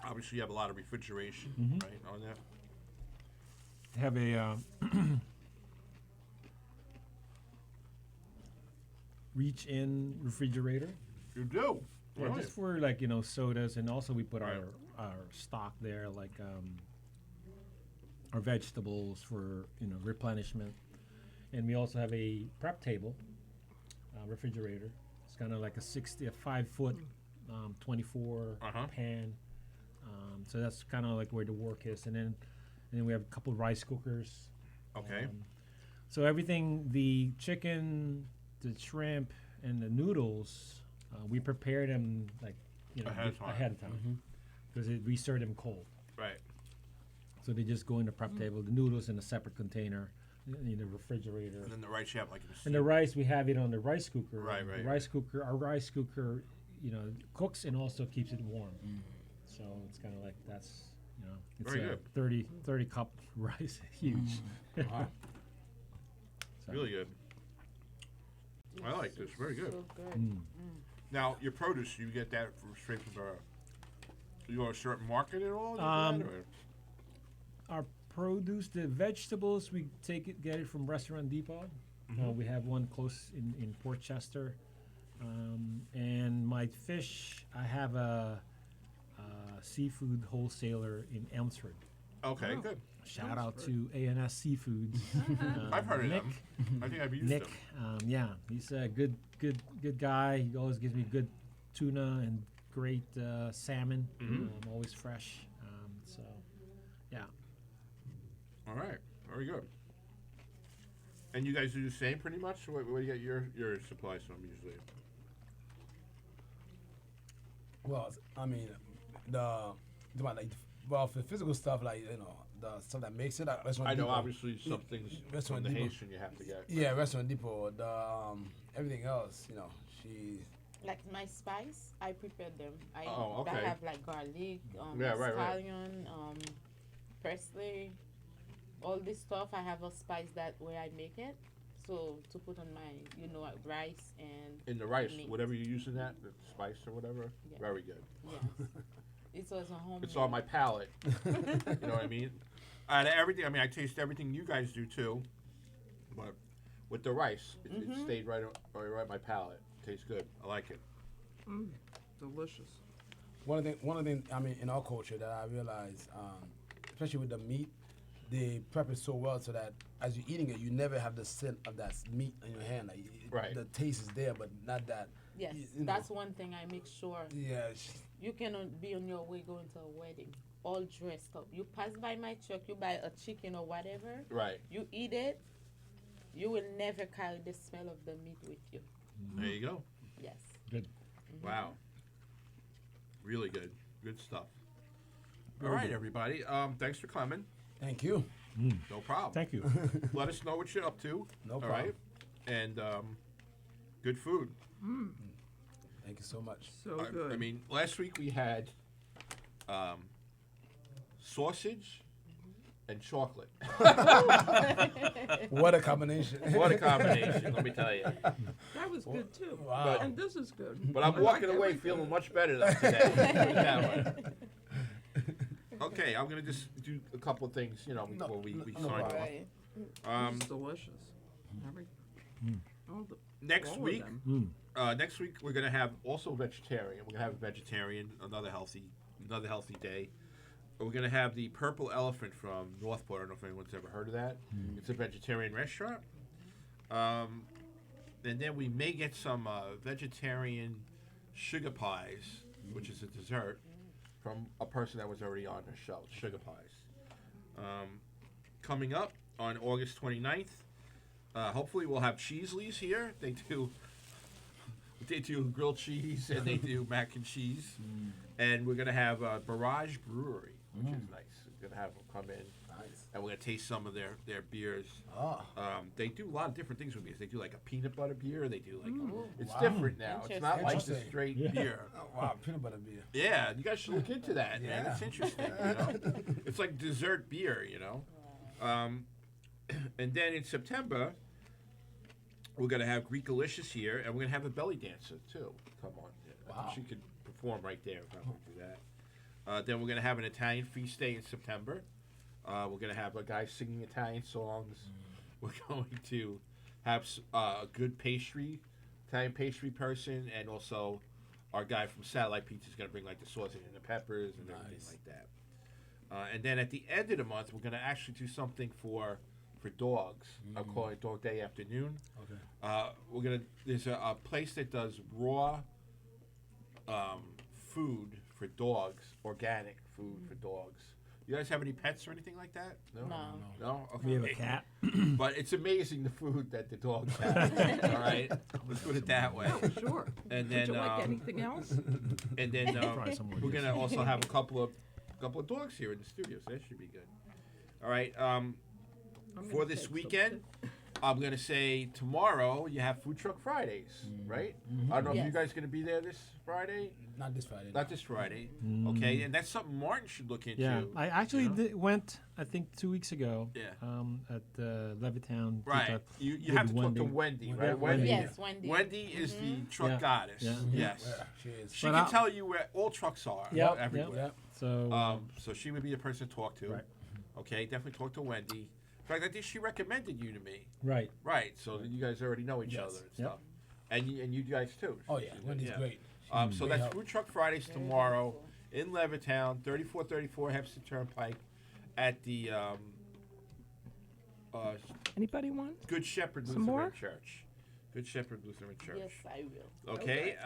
obviously you have a lot of refrigeration, right, on that? Have a reach-in refrigerator. You do. Yeah, Really? just for like sodas, and also we put Right. our stock there, like our vegetables for replenishment, and we also have a prep table refrigerator. It's kind of like a 5-foot 24 Uh-huh. pan. So that's kind of like where the work is, and then we have a couple rice cookers, Okay. So everything, the chicken, the shrimp, and the noodles, we prepare them like Ahead of time. ahead of time, because we serve them cold. Right. So they just go in the prep table. The noodles in a separate container in the refrigerator. And then the rice you have like And the rice, we have it on the rice cooker. Right, and right. The rice cooker, our rice cooker, cooks and also keeps it warm. So it's kind of like that's, it's Very a good. 30 cup rice, huge. Wow. So- Really good. I like this. Very good. So good. Mm. Now, your produce, you get that straight from you go to a certain market at all? Our produce, the vegetables, we get it from Restaurant Depot. We have one close in Port Chester. And my fish, I have a seafood wholesaler in Elmsford. Okay, Oh. good. Shout out to A&S Seafoods. I've heard of Nick. them. I think I've used Nick, them. yeah, he's a good guy. He always gives me good tuna and great salmon, always fresh. So, yeah. All right. Very good. And you guys do the same pretty much? Where do you get your supplies from usually? Well, I mean, for the physical stuff, like, the stuff that makes it, Restaurant I know, Depot. obviously, some things from Restaurant the Depot. Haitian you have to get. Yeah, Restaurant Depot. The everything else, she. Like my spice, I prepare them. I okay. have like garlic, Yeah, right. scallion, parsley, all this stuff. I have a spice that way I make it. So to put on my, rice and In the rice, meat. whatever you use in that, the spice or whatever, Yeah. very good. Yes, it was a home. It's on my palate. You know what I mean? Out of everything, I taste everything you guys do too, but with the rice, it stayed right on my palate. Tastes good. I like it. Delicious. One of the things, in our culture that I realize, especially with the meat, they prep it so well so that as you're eating it, you never have the scent of that meat in your hand. Like, Right. The taste is there, but not that. Yes, you know. that's one thing I make sure. Yeah. You cannot be on your way going to a wedding, all dressed up. You pass by my truck, you buy a chicken or whatever, Right. you eat it, you will never carry the smell of the meat with you. There you go. Yes. Good. Wow. Really good. Good stuff. All right, everybody. Thanks for coming. Thank you. No problem. Thank you. Let us know what you're up to. No All problem. right. And good food. Thank you so much. So good. Last week we had sausage and chocolate. What a combination. What a combination, let me tell you. That was good too. Wow. And this is good. But I'm I walking like away everything. feeling much better though today. Put it that way. Okay, I'm going to just do a couple of things, before we no sign problem. off. Right. It's delicious. All the, Next all of week, them. next week we're gonna have also vegetarian. We're gonna have a vegetarian, another healthy day. We're gonna have the Purple Elephant from Northport. I don't know if anyone's ever heard of that. It's a vegetarian restaurant. And then we may get some vegetarian sugar pies, which is a dessert, from a person that was already on the show. Sugar pies. Coming up on August 29th. Hopefully we'll have Cheesleys here. They do grilled cheese and they do mac and cheese. And we're gonna have Barrage Brewery, which is nice. We're gonna have them come in Nice. and we're gonna taste some of their beers. Oh. They do a lot of different things with beers. They do like a peanut butter beer. They do like it's Wow. different now. It's not like the Interesting. straight Yeah. beer. Oh, wow, peanut butter beer. Yeah, you guys should look into that, man. Yeah. It's interesting. It's like dessert beer, And then in September, we're gonna have Greekalicious here, and we're gonna have a belly dancer too. Come on, I Wow. think she could perform right there if I'm gonna do that. Then we're gonna have an Italian feast day in September. We're gonna have a guy singing Italian songs. We're going to have a good Italian pastry person, and also our guy from Satellite Pizza is gonna bring like the sausage and the peppers and everything Nice. like that. And then at the end of the month, we're gonna actually do something for dogs. I'm calling it Dog Day Afternoon. Okay. There's a place that does raw food for dogs, organic food for dogs. You guys have any pets or anything like that? No. No. Okay. We have a cat. But it's amazing the food that the dogs have. All right, let's put it that way. Oh, sure. And Would you then, like anything else? and then Try some more we're dishes. gonna also have a couple of dogs here in the studio, so that should be good. All right. I'm For gonna this take some, weekend, too. I'm gonna say tomorrow you have Food Truck Fridays, right? I don't know if you Yes. guys gonna be there this Friday. Not this Friday. Not this Friday. Okay, and that's something Martin should look into. Yeah, I actually you know? went. I think 2 weeks ago. Yeah. At Levittown. Food Right. Truck. You with have to talk to Wendy. Wendy, right? Wendy. Yes, Wendy. Wendy is the truck Yeah. goddess. Yeah. Yes. Yeah, she is. She But can I- tell you where all trucks are. Yep, Everywhere. Yep. So So she would be the person to talk to. Right. Okay, definitely talk to Wendy. In fact, I think she recommended you to me. right. Right. So you guys already know each Yes. other and Yep. stuff. And you guys too. Oh yeah, Wendy's great. So Great that's help. Food Truck Fridays tomorrow in Levittown, 3434 Hempstead Turnpike, at the Anybody want? Good Shepherd Some Lutheran more? Church. Good Shepherd Lutheran Church. Yes, I will. Okay.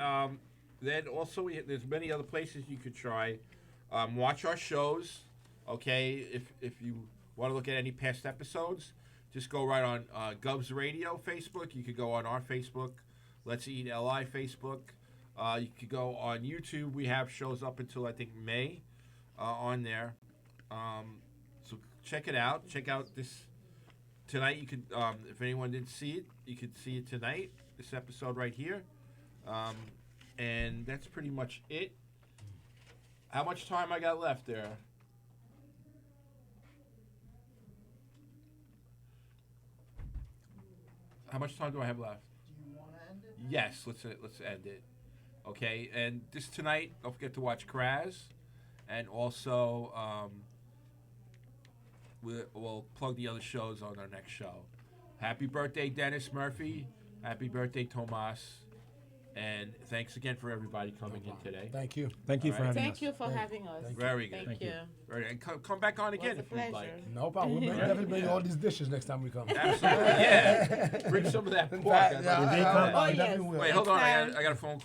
Then also there's many other places you could try. Watch our shows. Okay. If you want to look at any past episodes, just go right on Govs Radio Facebook. You could go on our Facebook, Let's Eat LI Facebook. You could go on YouTube. We have shows up until I think May on there. So check it out. Check out this tonight. You could, if anyone didn't see it, you could see it tonight. This episode right here. And that's pretty much it. How much time I got left there? How much time do I have left? Do you want to end it? Yes, let's end it. Okay, and this tonight, don't forget to watch Kraz, and also we'll plug the other shows on our next show. Happy birthday, Dennis Murphy. Happy birthday, Tomas. And thanks again for everybody coming in today. Thank you. Thank you All for right. having Thank us. you for Thank- having us. thank Very good. Thank, Thank you. you. Right, and come back on again Was if a you'd pleasure. like. No problem. We'll definitely bring all these dishes next time we come. Absolutely, yeah. Bring some of that pork. fact, I'd yeah, like to They try come- that. Oh, definitely yes. will. Wait, hold on. I Next got a phone call.